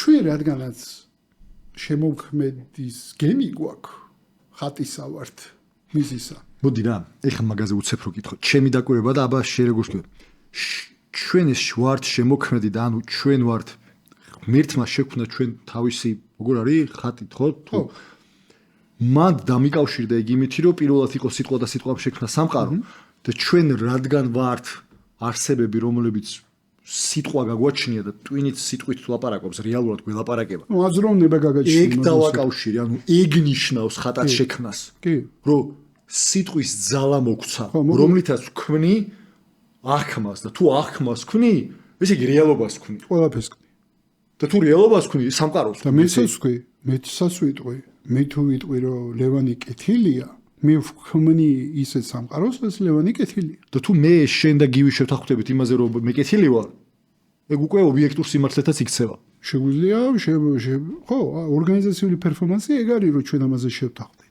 ჩვენ რადგანაც შემოქმედის გენი გვაქვს, ხატისა ვართ, მიზისა. მოდი რა, ეხლა მაგაზე უცებ რო გითხო. ჩემი დაკვირვება და აბა შენ როგორ თქვი. ჩვენ ეს ვართ შემოქმედი და ანუ ჩვენ ვართ ღმერთმა შექმნა ჩვენ თავისი როგორ არის ხატით ხო? თუ მან დამიკავშირდა იგი იმითი რომ პირველად იყო სიტყვა და სიტყვამ შექმნა სამყარო და ჩვენ რადგან ვართ არსებები რომლებიც სიტყვა გაგვაჩნია და ტვინით სიტყვით ლაპარაკობს რეალურად გველაპარაკება. აზროვნება გაგაჩნია. ეგ დავაკავშირე, ანუ ეგ ნიშნავს ხატად შექმნას. კი. რომ სიტყვის ძალა მოგცა, რომლითაც ვქმნი აღქმას და თუ აღქმას ვქმნი, ესე იგი რეალობას ვქმნი. ყველაფერს ვქმნი. და თუ რეალობას ვქმნი, სამყაროს და მეცაც ვქვი, მეცაც ვიტყვი, მე თუ ვიტყვი რომ ლევანი კეთილია, მე ვქმნი ისეთ სამყაროს, ეს ლევანი კეთილია. და თუ მე შენ და გივი შევთანხმდებით იმაზე რომ მე კეთილი ვარ, ეგ უკვე ობიექტურ სიმართლეთაც იქცევა. შეგვიძლია ხო, ორგანიზაციული პერფორმანსი ეგ არის რომ ჩვენ ამაზე შევთანხმდებით.